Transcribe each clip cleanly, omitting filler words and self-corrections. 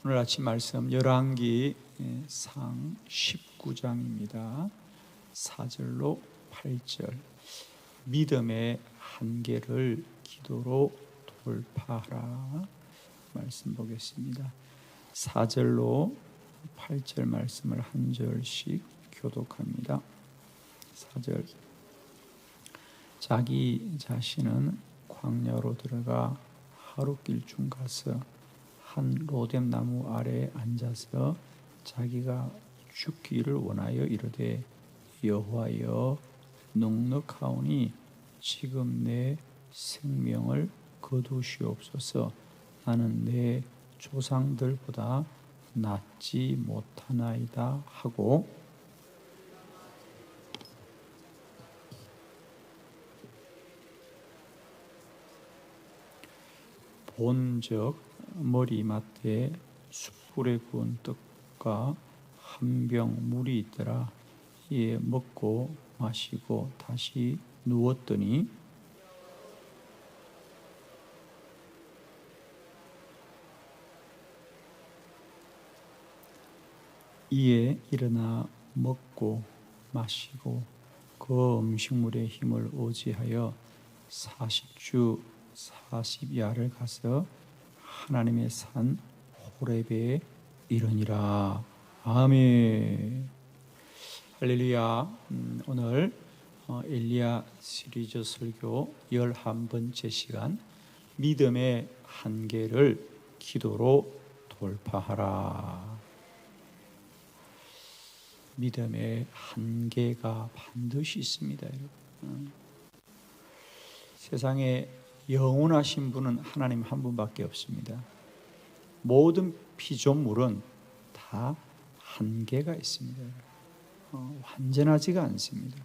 오늘 아침 말씀 열왕기상 19장입니다. 4절로 8절. 믿음의 한계를 기도로 돌파하라. 말씀 보겠습니다. 4절로 8절 말씀을 한 절씩 교독합니다. 4절. 자기 자신은 광야로 들어가 하룻길 중 가서 한 로뎀 나무 아래에 앉아서 자기가 죽기를 원하여 이르되 여호와여 넉넉하오니 지금 내 생명을 거두시옵소서. 나는 내 조상들보다 낫지 못하나이다 하고 본적 머리맡에 숯불에 구운 떡과 한 병 물이 있더라. 이에 먹고 마시고 다시 누웠더니 이에 일어나 먹고 마시고 그 음식물의 힘을 의지하여 40주 40야를 가서 하나님의 산 호렙에 이르니라. 아멘. 할렐루야. 오늘 엘리야 시리즈 설교 11번째 시간, 믿음의 한계를 기도로 돌파하라. 믿음의 한계가 반드시 있습니다, 여러분. 세상에 영원하신 분은 하나님 한 분밖에 없습니다. 모든 피조물은 다 한계가 있습니다. 완전하지가 않습니다.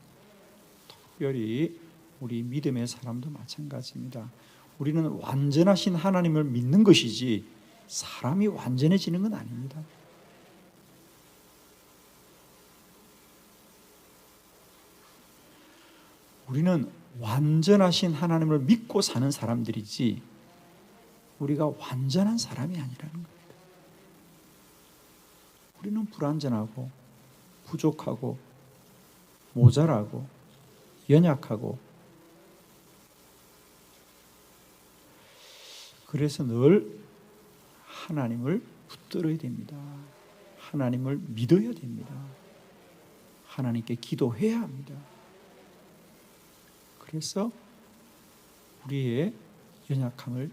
특별히 우리 믿음의 사람도 마찬가지입니다. 우리는 완전하신 하나님을 믿는 것이지 사람이 완전해지는 건 아닙니다. 우리는 완전하신 하나님을 믿고 사는 사람들이지 우리가 완전한 사람이 아니라는 겁니다. 우리는 불완전하고 부족하고 모자라고 연약하고, 그래서 늘 하나님을 붙들어야 됩니다. 하나님을 믿어야 됩니다. 하나님께 기도해야 합니다. 그래서 우리의 연약함을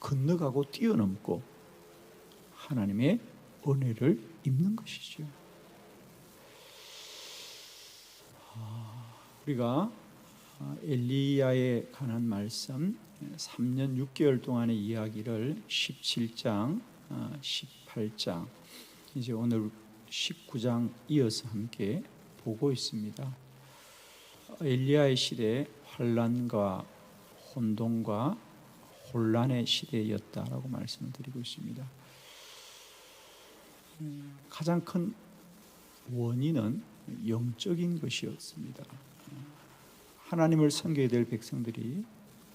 건너가고 뛰어넘고 하나님의 은혜를 입는 것이죠. 우리가 엘리야에 관한 말씀 3년 6개월 동안의 이야기를 17장, 18장, 이제 오늘 19장 이어서 함께 보고 있습니다. 엘리야의 시대 환난과 혼돈과 혼란의 시대였다라고 말씀을 드리고 있습니다. 가장 큰 원인은 영적인 것이었습니다. 하나님을 섬겨야 될 백성들이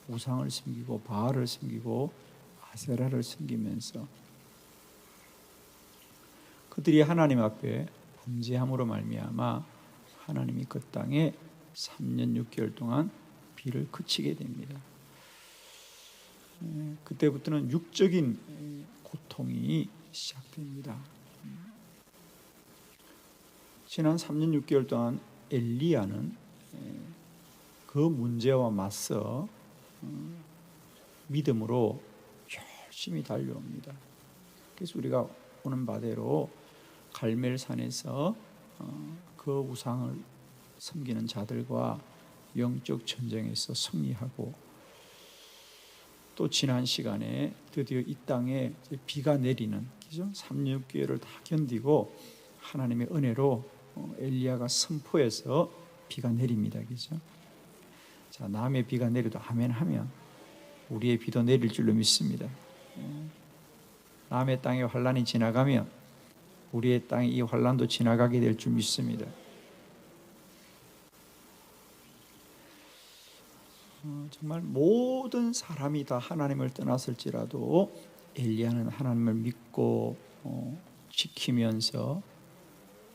우상을 섬기고 바알을 섬기고 아세라를 섬기면서 그들이 하나님 앞에 범죄함으로 말미암아 하나님이 그 땅에 3년 6개월 동안 비를 그치게 됩니다. 그때부터는 육적인 고통이 시작됩니다. 지난 3년 6개월 동안 엘리야는 그 문제와 맞서 믿음으로 열심히 달려옵니다. 그래서 우리가 보는 바대로 갈멜산에서 그 우상을 섬기는 자들과 영적 전쟁에서 승리하고, 또 지난 시간에 드디어 이 땅에 비가 내리는, 그죠? 3년 6개월을 다 견디고 하나님의 은혜로 엘리야가 선포해서 비가 내립니다. 그죠? 자, 남의 비가 내려도 아멘 하면 우리의 비도 내릴 줄로 믿습니다. 남의 땅에 환란이 지나가면 우리의 땅에 이 환란도 지나가게 될 줄 믿습니다. 정말 모든 사람이 다 하나님을 떠났을지라도 엘리야는 하나님을 믿고 지키면서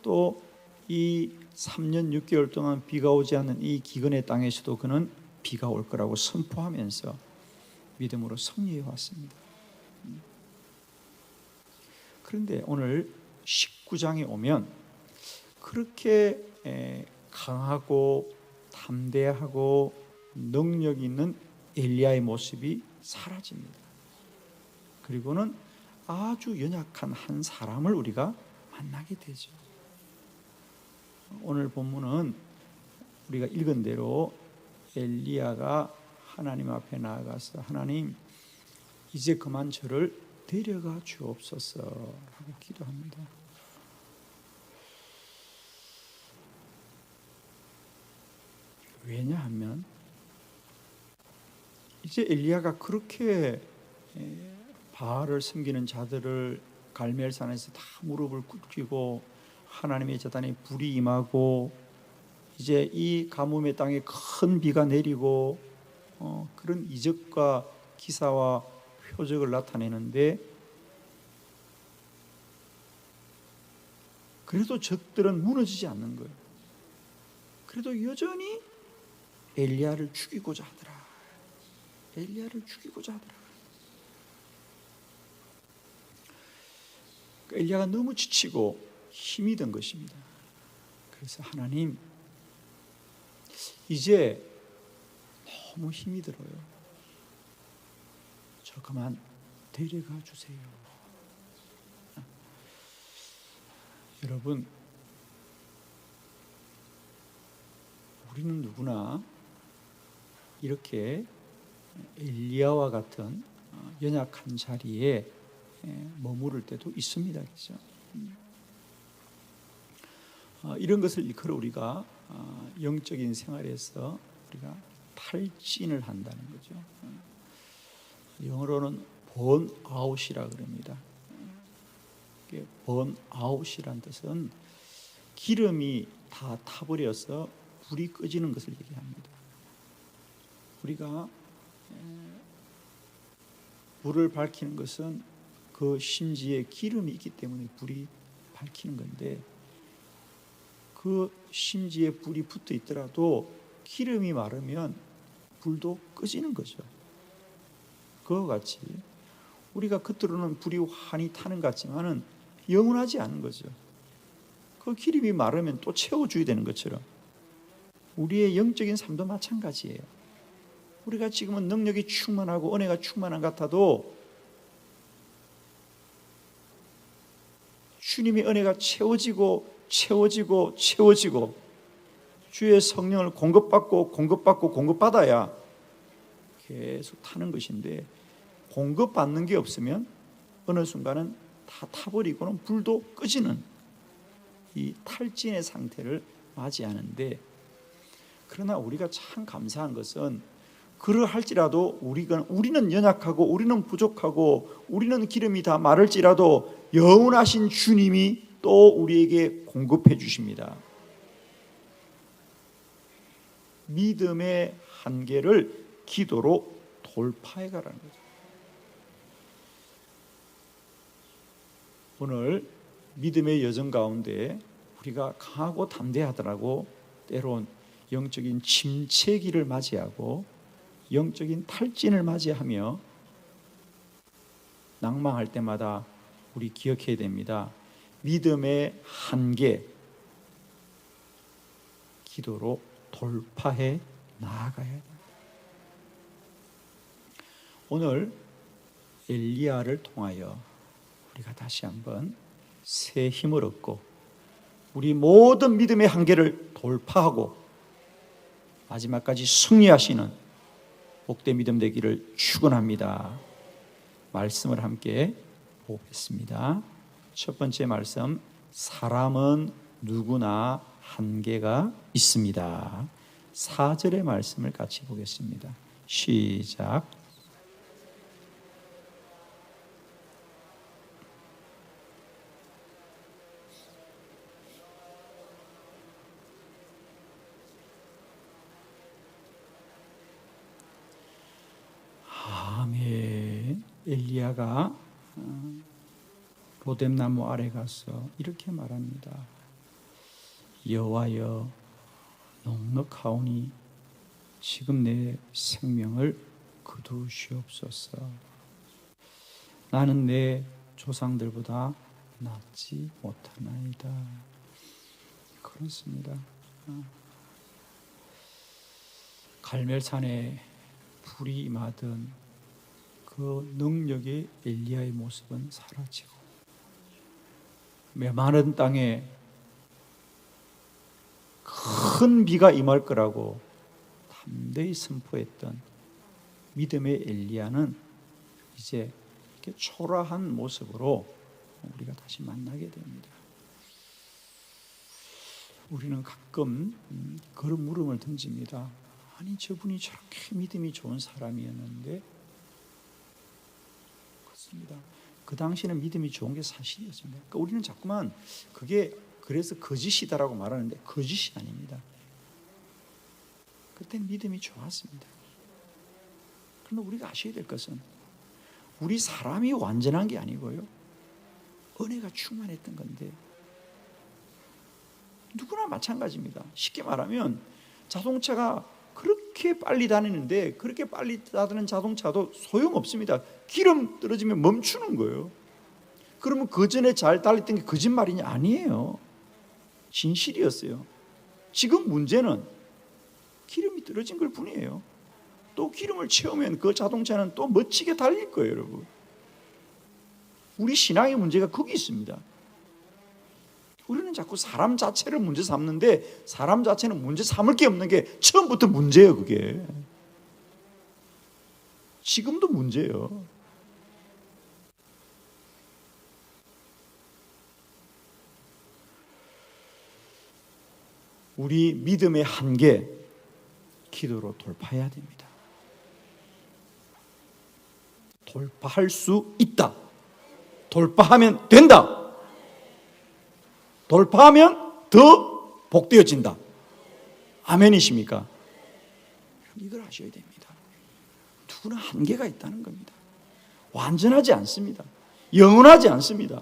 또 이 3년 6개월 동안 비가 오지 않는 이 기근의 땅에서도 그는 비가 올 거라고 선포하면서 믿음으로 승리해 왔습니다. 그런데 오늘 19장에 오면 그렇게 강하고 담대하고 능력 있는 엘리야의 모습이 사라집니다. 그리고는 아주 연약한 한 사람을 우리가 만나게 되죠. 오늘 본문은 우리가 읽은 대로 엘리야가 하나님 앞에 나아가서 하나님 이제 그만 저를 데려가 주옵소서 하고 기도합니다. 왜냐하면 이제 엘리야가 그렇게 바알을 섬기는 자들을 갈멜산에서 다 무릎을 꿇기고 하나님의 제단에 불이 임하고 이제 이 가뭄의 땅에 큰 비가 내리고 그런 이적과 기사와 표적을 나타내는데 그래도 적들은 무너지지 않는 거예요. 그래도 여전히 엘리야를 죽이고자 하더라. 엘리야를 죽이고자 하더라. 엘리야가 너무 지치고 힘이 든 것입니다. 그래서 하나님 이제 너무 힘이 들어요. 저 그만 데려가 주세요. 여러분, 우리는 누구나 이렇게 엘리야와 같은 연약한 자리에 머무를 때도 있습니다. 그렇죠? 이런 것을 일컬어 우리가 영적인 생활에서 우리가 탈진을 한다는 거죠. 영어로는 번아웃이라 그럽니다. 번아웃이란 뜻은 기름이 다 타버려서 불이 꺼지는 것을 얘기합니다. 우리가 불을 밝히는 것은 그 심지에 기름이 있기 때문에 불이 밝히는 건데 그 심지에 불이 붙어 있더라도 기름이 마르면 불도 꺼지는 거죠. 그와 같이 우리가 겉으로는 불이 환히 타는 것 같지만은 영원하지 않은 거죠. 그 기름이 마르면 또 채워줘야 되는 것처럼 우리의 영적인 삶도 마찬가지예요. 우리가 지금은 능력이 충만하고 은혜가 충만한 것 같아도 주님의 은혜가 채워지고 주의 성령을 공급받아야 계속 타는 것인데 공급받는 게 없으면 어느 순간은 다 타버리고는 불도 꺼지는 이 탈진의 상태를 맞이하는데 그러나 우리가 참 감사한 것은 그러할지라도 우리는 연약하고 우리는 부족하고 우리는 기름이 다 마를지라도 영원하신 주님이 또 우리에게 공급해 주십니다. 믿음의 한계를 기도로 돌파해 가라는 거죠. 오늘 믿음의 여정 가운데 우리가 강하고 담대하더라고 때론 영적인 침체기를 맞이하고 영적인 탈진을 맞이하며 낭망할 때마다 우리 기억해야 됩니다. 믿음의 한계 기도로 돌파해 나아가야 합니다. 오늘 엘리야를 통하여 우리가 다시 한번 새 힘을 얻고 우리 모든 믿음의 한계를 돌파하고 마지막까지 승리하시는 복된 믿음 되기를 축원합니다. 말씀을 함께 보겠습니다. 첫 번째 말씀, 사람은 누구나 한계가 있습니다. 4절의 말씀을 같이 보겠습니다. 시작. 아멘. 엘리야가 로뎀나무 아래 가서 이렇게 말합니다. 여호와여, 넉넉하오니 지금 내 생명을 거두시옵소서. 나는 내 조상들보다 낫지 못하나이다. 그렇습니다. 갈멜산에 불이 임하던 그 능력의 엘리야의 모습은 사라지고, 메마른 땅에 큰 비가 임할 거라고 담대히 선포했던 믿음의 엘리야는 이제 이렇게 초라한 모습으로 우리가 다시 만나게 됩니다. 우리는 가끔 그런 물음을 던집니다. 아니, 저분이 저렇게 믿음이 좋은 사람이었는데. 그렇습니다. 그 당시에는 믿음이 좋은 게 사실이었습니다. 그러니까 우리는 자꾸만 그게 그래서 거짓이다라고 말하는데 거짓이 아닙니다. 그때 믿음이 좋았습니다. 그런데 우리가 아셔야 될 것은 우리 사람이 완전한 게 아니고요, 은혜가 충만했던 건데, 누구나 마찬가지입니다. 쉽게 말하면 자동차가 그렇게 빨리 다니는데, 그렇게 빨리 다니는 자동차도 소용없습니다. 기름 떨어지면 멈추는 거예요. 그러면 그 전에 잘 달렸던 게 거짓말이냐? 아니에요. 진실이었어요. 지금 문제는 기름이 떨어진 걸 뿐이에요. 또 기름을 채우면 그 자동차는 또 멋지게 달릴 거예요, 여러분. 우리 신앙의 문제가 거기 있습니다. 우리는 자꾸 사람 자체를 문제 삼는데, 사람 자체는 문제 삼을 게 없는 게 처음부터 문제예요. 그게 지금도 문제예요. 우리 믿음의 한계, 기도로 돌파해야 됩니다. 돌파할 수 있다. 돌파하면 된다. 돌파하면 더 복되어진다. 아멘이십니까? 이걸 아셔야 됩니다. 누구나 한계가 있다는 겁니다. 완전하지 않습니다. 영원하지 않습니다.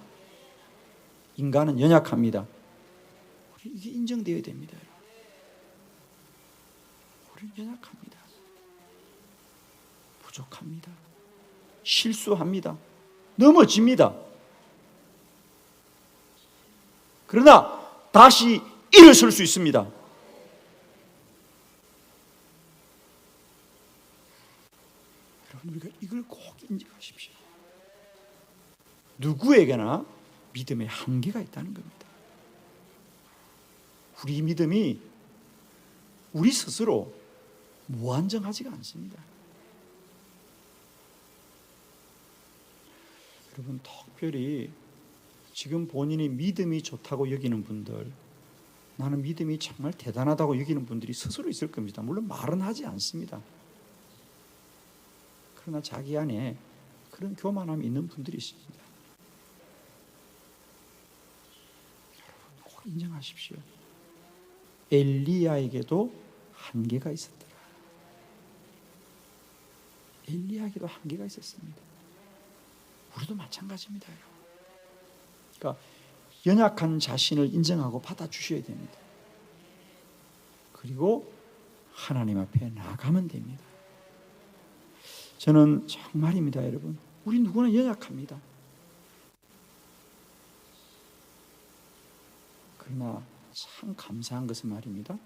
인간은 연약합니다. 이게 인정되어야 됩니다. 우리는 연약합니다. 부족합니다. 실수합니다. 넘어집니다. 그러나 다시 일어설 수 있습니다. 여러분, 우리가 이걸 꼭 인정하십시오. 누구에게나 믿음의 한계가 있다는 겁니다. 우리 믿음이 우리 스스로 무한정하지가 않습니다. 여러분, 특별히 지금 본인이 믿음이 좋다고 여기는 분들, 나는 믿음이 정말 대단하다고 여기는 분들이 스스로 있을 겁니다. 물론 말은 하지 않습니다. 그러나 자기 안에 그런 교만함이 있는 분들이 있습니다. 여러분, 꼭 인정하십시오. 엘리야에게도 한계가 있었더라. 엘리야에게도 한계가 있었습니다. 우리도 마찬가지입니다. 그러니까 연약한 자신을 인정하고 받아주셔야 됩니다. 그리고 하나님 앞에 나가면 됩니다. 저는 정말입니다, 여러분. 우리 누구나 연약합니다. 그러나 참 감사한 것은 말입니다,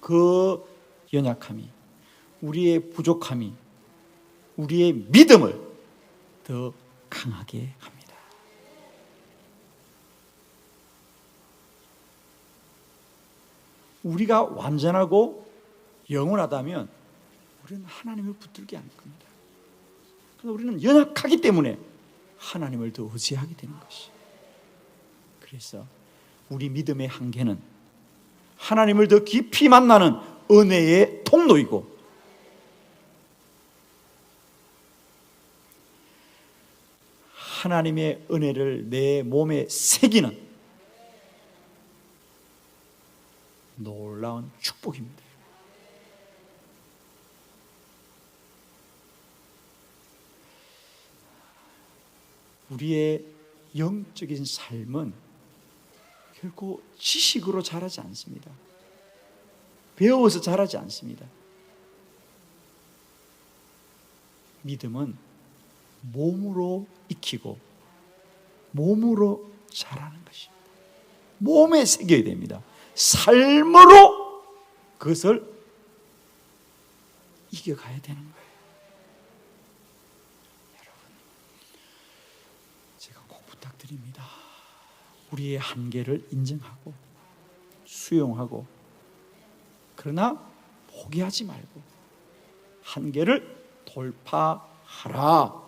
그 연약함이, 우리의 부족함이 우리의 믿음을 더 강하게 합니다. 우리가 완전하고 영원하다면 우리는 하나님을 붙들게 할 겁니다. 그러나 우리는 연약하기 때문에 하나님을 더 의지하게 되는 것이. 그래서 우리 믿음의 한계는 하나님을 더 깊이 만나는 은혜의 통로이고, 하나님의 은혜를 내 몸에 새기는 놀라운 축복입니다. 우리의 영적인 삶은 결코 지식으로 자라지 않습니다. 배워서 자라지 않습니다. 믿음은 몸으로 익히고 몸으로 자라는 것입니다. 몸에 새겨야 됩니다. 삶으로 그것을 이겨가야 되는 거예요. 여러분, 제가 꼭 부탁드립니다. 우리의 한계를 인정하고 수용하고, 그러나 포기하지 말고 한계를 돌파하라.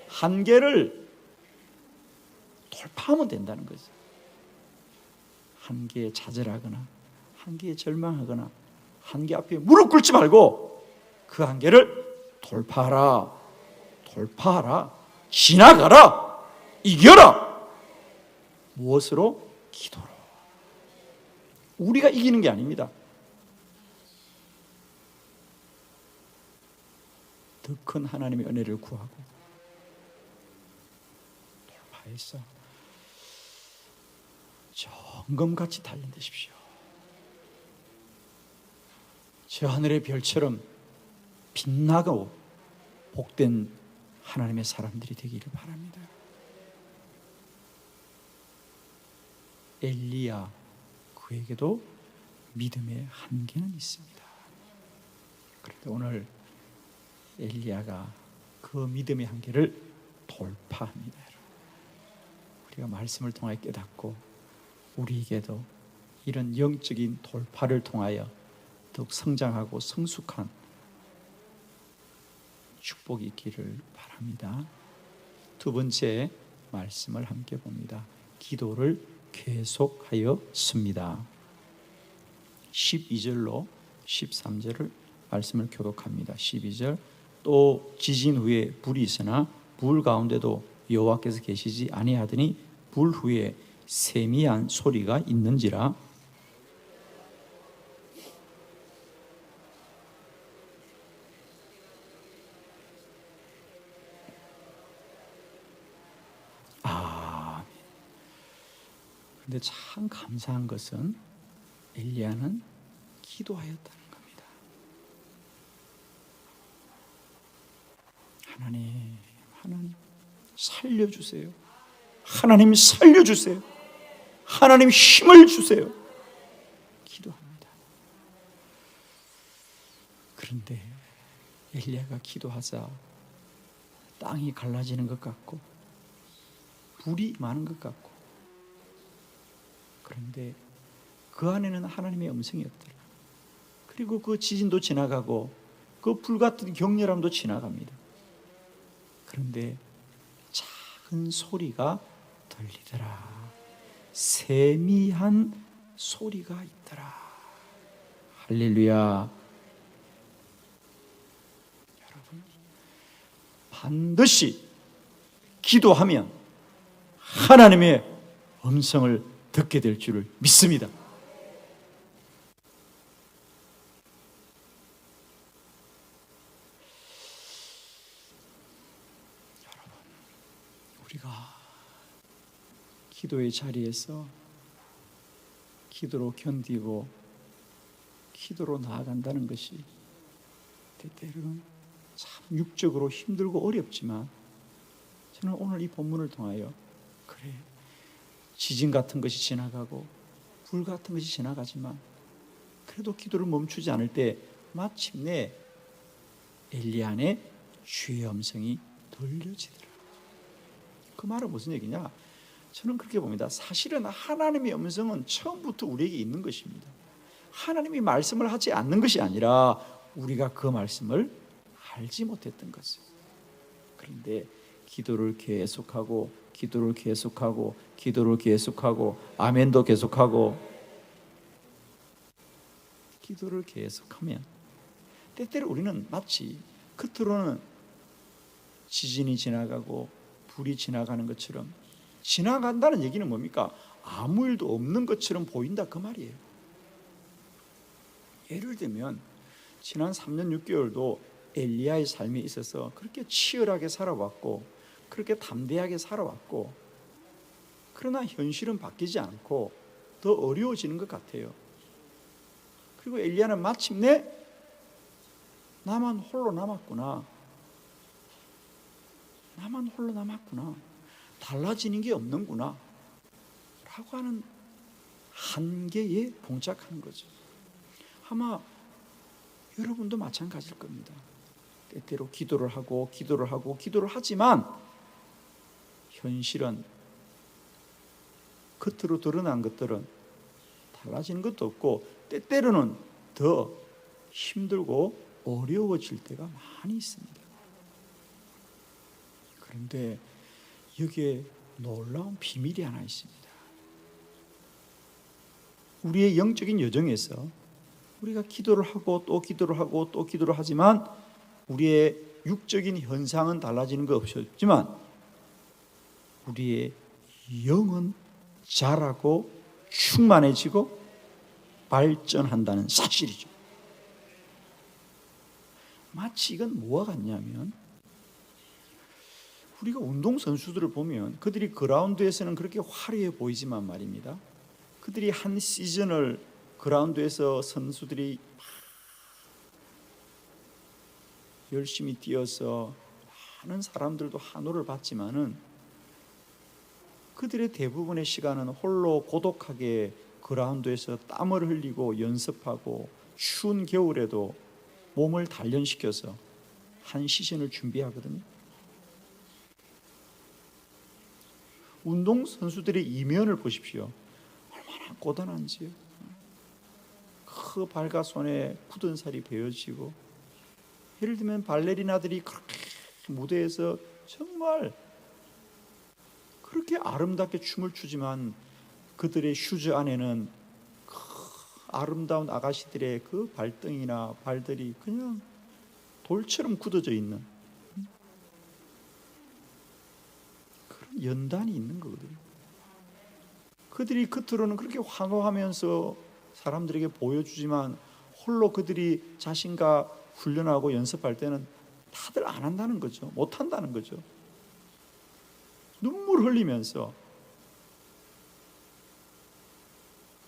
한계를 돌파하면 된다는 거죠. 한계에 좌절하거나 한계에 절망하거나 한계 앞에 무릎 꿇지 말고 그 한계를 돌파하라. 지나가라. 이겨라. 무엇으로? 기도로. 우리가 이기는 게 아닙니다. 더 큰 하나님의 은혜를 구하고 돌파해서 정금같이 단련되십시오. 저 하늘의 별처럼 빛나고 복된 하나님의 사람들이 되기를 바랍니다. 엘리야, 그에게도 믿음의 한계는 있습니다. 그런데 오늘 엘리야가 그 믿음의 한계를 돌파합니다. 우리가 말씀을 통하여 깨닫고 우리에게도 이런 영적인 돌파를 통하여 더욱 성장하고 성숙한 축복이 있기를 바랍니다. 두 번째 말씀을 함께 봅니다. 기도를 계속하였습니다. 12절로 13절을 말씀을 교독합니다. 12절, 또 지진 후에 불이 있으나 불 가운데도 여호와께서 계시지 아니하더니 불 후에 세미한 소리가 있는지라. 근데 참 감사한 것은 엘리야는 기도하였다는 겁니다. 하나님 살려주세요. 하나님 살려주세요. 하나님 힘을 주세요. 기도합니다. 그런데 엘리야가 기도하자 땅이 갈라지는 것 같고 불이 많은 것 같고, 그런데 그 안에는 하나님의 음성이 없더라. 그리고 그 지진도 지나가고 그 불같은 격렬함도 지나갑니다. 그런데 작은 소리가 들리더라. 세미한 소리가 있더라. 할렐루야. 여러분, 반드시 기도하면 하나님의 음성을 듣게 될 줄을 믿습니다. 여러분, 우리가 기도의 자리에서 기도로 견디고 기도로 나아간다는 것이 때때로는 참 육적으로 힘들고 어렵지만, 저는 오늘 이 본문을 통하여 그래, 지진 같은 것이 지나가고 불 같은 것이 지나가지만 그래도 기도를 멈추지 않을 때 마침내 엘리야 안에 주의 음성이 들려지더라. 그 말은 무슨 얘기냐? 저는 그렇게 봅니다. 사실은 하나님의 음성은 처음부터 우리에게 있는 것입니다. 하나님이 말씀을 하지 않는 것이 아니라 우리가 그 말씀을 알지 못했던 것이에요. 그런데 기도를 계속하고 기도를 계속하고 기도를 계속하고 아멘도 계속하고 기도를 계속하면 때때로 우리는 마치 겉으로는 지진이 지나가고 불이 지나가는 것처럼, 지나간다는 얘기는 뭡니까? 아무 일도 없는 것처럼 보인다, 그 말이에요. 예를 들면 지난 3년 6개월도 엘리야의 삶에 있어서 그렇게 치열하게 살아왔고 그렇게 담대하게 살아왔고, 그러나 현실은 바뀌지 않고 더 어려워지는 것 같아요. 그리고 엘리야는 마침내 나만 홀로 남았구나, 나만 홀로 남았구나, 달라지는 게 없는구나 라고 하는 한계에 봉착하는 거죠. 아마 여러분도 마찬가지일 겁니다. 때때로 기도를 하고 기도를 하지만 현실은, 겉으로 드러난 것들은 달라지는 것도 없고 때때로는 더 힘들고 어려워질 때가 많이 있습니다. 그런데 여기에 놀라운 비밀이 하나 있습니다. 우리의 영적인 여정에서 우리가 기도를 하고 또 기도를 하고 또 기도를 하지만 우리의 육적인 현상은 달라지는 것 없지만 우리의 영은 자라고 충만해지고 발전한다는 사실이죠. 마치 이건 뭐와 같냐면, 우리가 운동선수들을 보면 그들이 그라운드에서는 그렇게 화려해 보이지만 말입니다, 그들이 한 시즌을 그라운드에서 선수들이 열심히 뛰어서 많은 사람들도 환호를 받지만은 그들의 대부분의 시간은 홀로 고독하게 그라운드에서 땀을 흘리고 연습하고 추운 겨울에도 몸을 단련시켜서 한 시즌을 준비하거든요. 운동선수들의 이면을 보십시오. 얼마나 고단한지요. 그 발과 손에 굳은 살이 베어지고, 예를 들면 발레리나들이 그렇게 무대에서 정말 그렇게 아름답게 춤을 추지만 그들의 슈즈 안에는 그 아름다운 아가씨들의 그 발등이나 발들이 그냥 돌처럼 굳어져 있는 그런 연단이 있는 거거든요. 그들이 겉으로는 그렇게 환호하면서 사람들에게 보여주지만 홀로 그들이 자신과 훈련하고 연습할 때는 다들 안 한다는 거죠. 못 한다는 거죠. 눈물 흘리면서.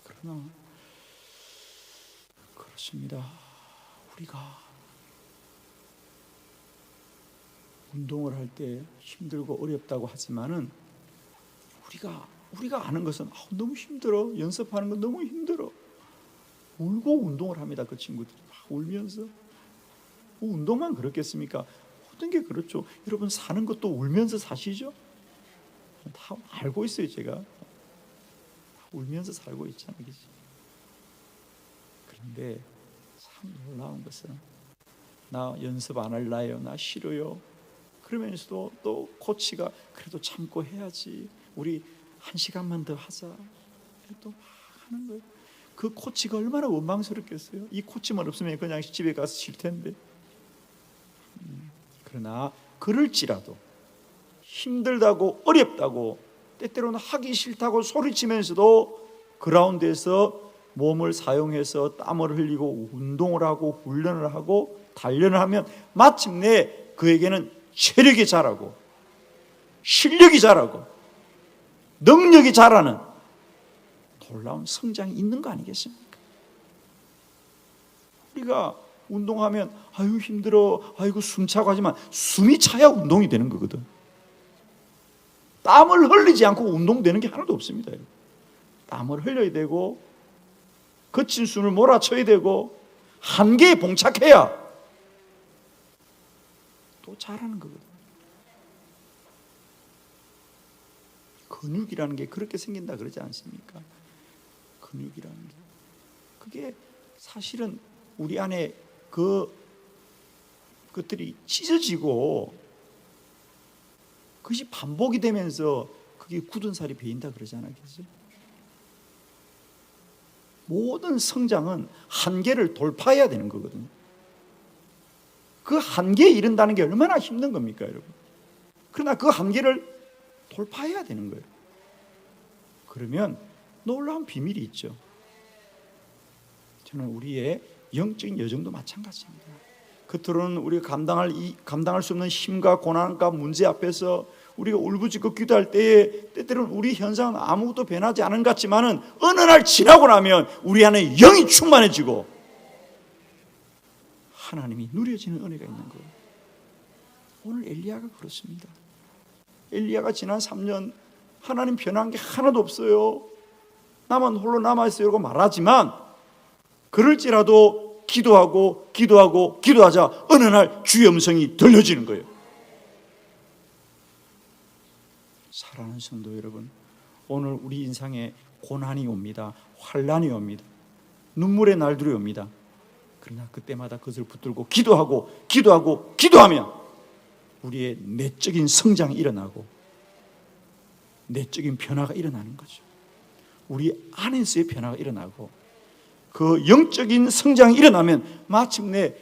그러나 그렇습니다. 우리가 운동을 할 때 힘들고 어렵다고 하지만은 우리가 아는 것은 너무 힘들어. 연습하는 건 너무 힘들어. 울고 운동을 합니다. 그 친구들이 막 울면서. 운동만 그렇겠습니까? 모든 게 그렇죠. 여러분 사는 것도 울면서 사시죠? 다 알고 있어요. 제가 울면서 살고 있잖아요. 그치? 그런데 참 놀라운 것은, 나 연습 안 할래요, 나 싫어요, 그러면서도 또 코치가 그래도 참고 해야지, 우리 1시간만 더 하자, 또 막 하는 거예요. 그 코치가 얼마나 원망스럽겠어요. 이 코치만 없으면 그냥 집에 가서 쉴 텐데. 그러나 그럴지라도 힘들다고 어렵다고 때때로는 하기 싫다고 소리치면서도 그라운드에서 몸을 사용해서 땀을 흘리고 운동을 하고 훈련을 하고 단련을 하면 마침내 그에게는 체력이 자라고 실력이 자라고 능력이 자라는 놀라운 성장이 있는 거 아니겠습니까? 우리가 운동하면 아유 힘들어, 아이고 숨차고 하지만 숨이 차야 운동이 되는 거거든. 땀을 흘리지 않고 운동되는 게 하나도 없습니다. 땀을 흘려야 되고 거친 숨을 몰아쳐야 되고 한계에 봉착해야 또 잘하는 거거든. 근육이라는 게 그렇게 생긴다 그러지 않습니까? 근육이라는 게 그게 사실은 우리 안에 그것들이 찢어지고 그것이 반복이 되면서 그게 굳은 살이 배인다 그러지 않았겠어요? 모든 성장은 한계를 돌파해야 되는 거거든요. 그 한계에 이른다는 게 얼마나 힘든 겁니까, 여러분? 그러나 그 한계를 돌파해야 되는 거예요. 그러면 놀라운 비밀이 있죠. 저는 우리의 영적인 여정도 마찬가지입니다. 겉으로는 우리가 감당할 수 없는 힘과 고난과 문제 앞에서 우리가 울부짖고 기도할 때에 때때로는 우리 현상은 아무것도 변하지 않은 것 같지만은 어느 날 지나고 나면 우리 안에 영이 충만해지고 하나님이 누려지는 은혜가 있는 거예요. 오늘 엘리야가 그렇습니다. 엘리야가 지난 3년 하나님 변한 게 하나도 없어요. 나만 홀로 남아있어요라고 말하지만 그럴지라도 기도하자 어느 날 주의 음성이 들려지는 거예요. 사랑하는 성도 여러분, 오늘 우리 인생에 고난이 옵니다. 환난이 옵니다. 눈물의 날들이 옵니다. 그러나 그때마다 그것을 붙들고 기도하면 우리의 내적인 성장이 일어나고 내적인 변화가 일어나는 거죠. 우리 안에서의 변화가 일어나고 그 영적인 성장이 일어나면 마침내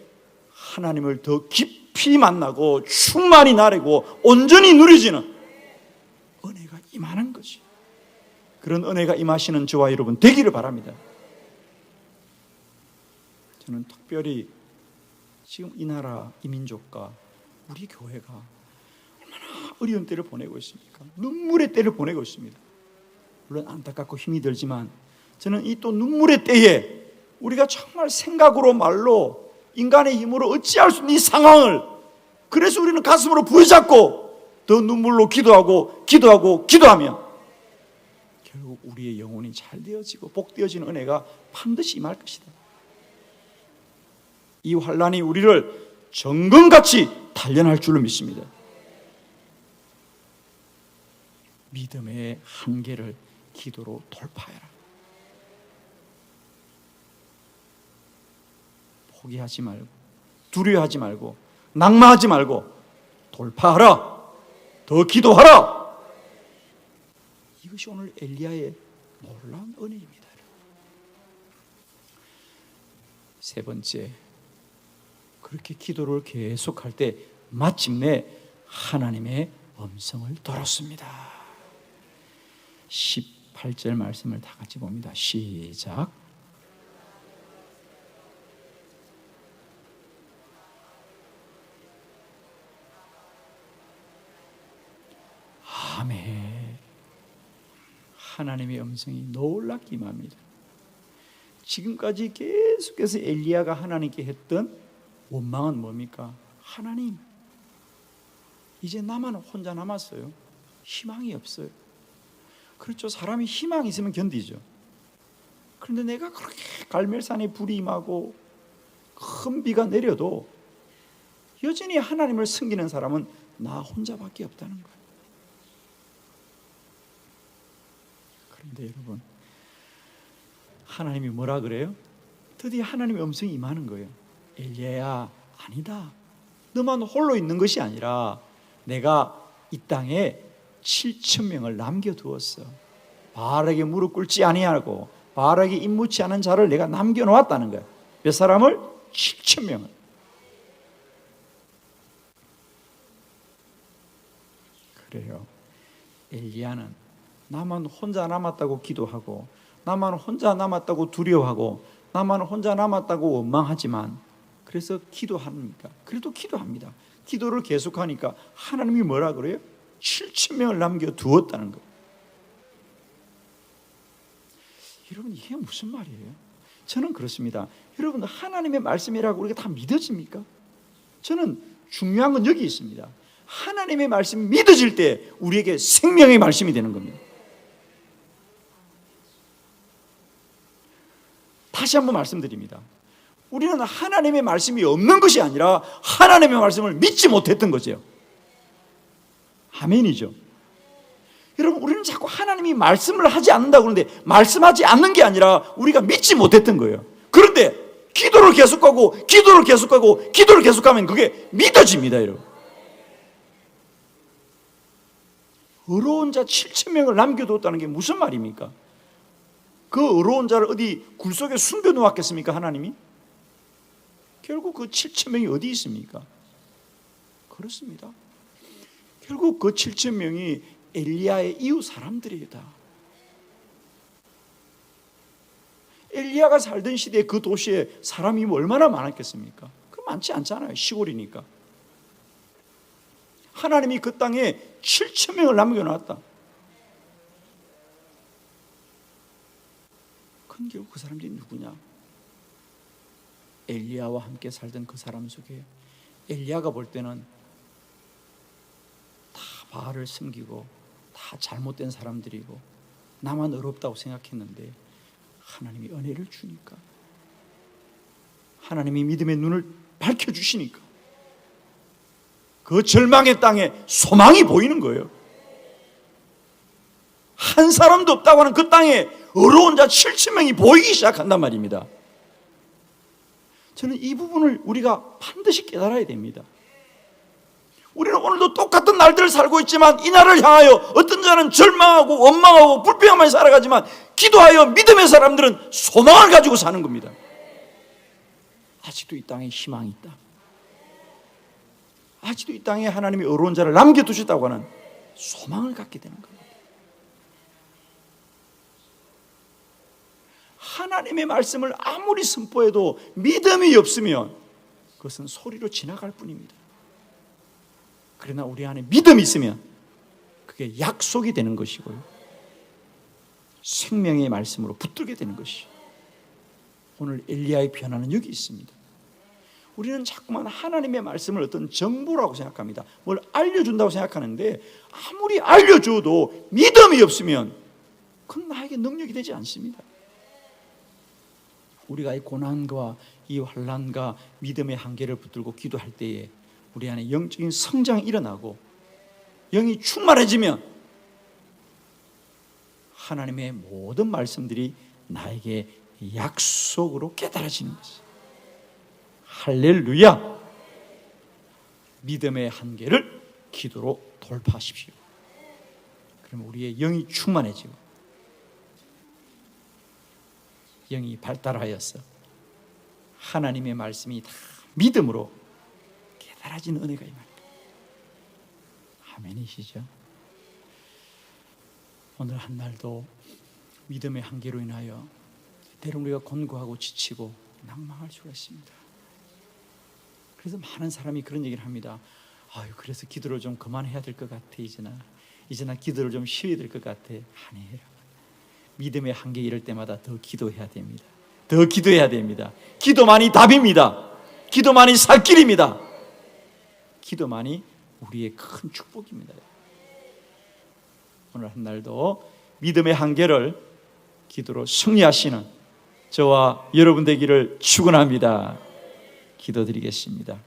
하나님을 더 깊이 만나고 충만히 나르고 온전히 누려지는 은혜가 임하는 거지. 그런 은혜가 임하시는 저와 여러분 되기를 바랍니다. 저는 특별히 지금 이 나라 이 민족과 우리 교회가 얼마나 어려운 때를 보내고 있습니까? 눈물의 때를 보내고 있습니다. 물론 안타깝고 힘이 들지만 저는 이 또 눈물의 때에 우리가 정말 생각으로 말로 인간의 힘으로 어찌할 수 없는 이 상황을 그래서 우리는 가슴으로 부여잡고 더 눈물로 기도하면 결국 우리의 영혼이 잘 되어지고 복되어지는 은혜가 반드시 임할 것이다. 이 환난이 우리를 정금같이 단련할 줄로 믿습니다. 믿음의 한계를 기도로 돌파해라. 포기하지 말고 두려워하지 말고 낙마하지 말고 돌파하라. 더 기도하라. 이것이 오늘 엘리야의 놀라운 은혜입니다. 세 번째, 그렇게 기도를 계속할 때 마침내 하나님의 음성을 들었습니다. 18절 말씀을 다 같이 봅니다. 시작. 아멘. 하나님의 음성이 놀랍게 임합니다. 지금까지 계속해서 엘리야가 하나님께 했던 원망은 뭡니까? 하나님, 이제 나만 혼자 남았어요. 희망이 없어요. 그렇죠. 사람이 희망이 있으면 견디죠. 그런데 내가 그렇게 갈멜산에 불이 임하고 큰 비가 내려도 여전히 하나님을 섬기는 사람은 나 혼자밖에 없다는 거예요. 그런데 여러분, 하나님이 뭐라 그래요? 드디어 하나님의 음성이 임하는 거예요. 엘리야야, 아니다. 너만 홀로 있는 것이 아니라 내가 이 땅에 7,000명을 남겨두었어. 바알에게 무릎 꿇지 아니하고 바알에게 입묻지 않은 자를 내가 남겨놓았다는 거야. 몇 사람을? 7,000명을. 그래요. 엘리야는 나만 혼자 남았다고 기도하고 나만 혼자 남았다고 두려워하고 나만 혼자 남았다고 원망하지만 그래서 기도합니까? 그래도 기도합니다. 기도를 계속하니까 하나님이 뭐라 그래요? 7,000명을 남겨두었다는 거예요. 여러분, 이게 무슨 말이에요? 저는 그렇습니다. 여러분, 하나님의 말씀이라고 우리가 다 믿어집니까? 저는 중요한 건 여기 있습니다. 하나님의 말씀이 믿어질 때 우리에게 생명의 말씀이 되는 겁니다. 다시 한번 말씀드립니다. 우리는 하나님의 말씀이 없는 것이 아니라 하나님의 말씀을 믿지 못했던 거죠. 아멘이죠. 여러분, 우리는 자꾸 하나님이 말씀을 하지 않는다고 그러는데 말씀하지 않는 게 아니라 우리가 믿지 못했던 거예요. 그런데 기도를 계속하면 그게 믿어집니다. 여러분, 의로운 자 7,000명을 남겨두었다는 게 무슨 말입니까? 그 의로운 자를 어디 굴속에 숨겨놓았겠습니까? 하나님이? 결국 그 7,000명이 어디 있습니까? 그렇습니다. 결국 그 7,000명이 엘리야의 이웃 사람들이에요. 다. 엘리야가 살던 시대에 그 도시에 사람이 얼마나 많았겠습니까? 그 많지 않잖아요. 시골이니까. 하나님이 그 땅에 7,000명을 남겨놨다. 그건 결국 그 사람들이 누구냐? 엘리야와 함께 살던 그 사람 속에 엘리야가 볼 때는 다 바알을 섬기고 다 잘못된 사람들이고 나만 어렵다고 생각했는데 하나님이 은혜를 주니까, 하나님이 믿음의 눈을 밝혀주시니까 그 절망의 땅에 소망이 보이는 거예요. 한 사람도 없다고 하는 그 땅에 어려운 자 7,000명이 보이기 시작한단 말입니다. 저는 이 부분을 우리가 반드시 깨달아야 됩니다. 우리는 오늘도 똑같은 날들을 살고 있지만 이 날을 향하여 어떤 자는 절망하고 원망하고 불평하며 살아가지만 기도하여 믿음의 사람들은 소망을 가지고 사는 겁니다. 아직도 이 땅에 희망이 있다. 아직도 이 땅에 하나님이 어려운 자를 남겨두셨다고 하는 소망을 갖게 되는 겁니다. 하나님의 말씀을 아무리 선포해도 믿음이 없으면 그것은 소리로 지나갈 뿐입니다. 그러나 우리 안에 믿음이 있으면 그게 약속이 되는 것이고요, 생명의 말씀으로 붙들게 되는 것이죠. 오늘 엘리야의 변화는 여기 있습니다. 우리는 자꾸만 하나님의 말씀을 어떤 정보라고 생각합니다. 뭘 알려준다고 생각하는데 아무리 알려줘도 믿음이 없으면 그건 나에게 능력이 되지 않습니다. 우리가 이 고난과 이 환난과 믿음의 한계를 붙들고 기도할 때에 우리 안에 영적인 성장이 일어나고 영이 충만해지면 하나님의 모든 말씀들이 나에게 약속으로 깨달아지는 것이죠. 할렐루야! 믿음의 한계를 기도로 돌파하십시오. 그러면 우리의 영이 충만해지고 영이 발달하여서 하나님의 말씀이 다 믿음으로 깨달아지는 은혜가 임합니다. 아멘이시죠? 오늘 한 날도 믿음의 한계로 인하여 때론 우리가 곤고하고 지치고 낭망할 수가 있습니다. 그래서 많은 사람이 그런 얘기를 합니다. 아유, 그래서 기도를 좀 그만해야 될 것 같아. 이제 나 기도를 좀 쉬어야 될 것 같아. 아니에요. 믿음의 한계 이럴 때마다 더 기도해야 됩니다. 더 기도해야 됩니다. 기도만이 답입니다. 기도만이 살 길입니다. 기도만이 우리의 큰 축복입니다. 오늘 한 날도 믿음의 한계를 기도로 승리하시는 저와 여러분 되기를 축원합니다. 기도드리겠습니다.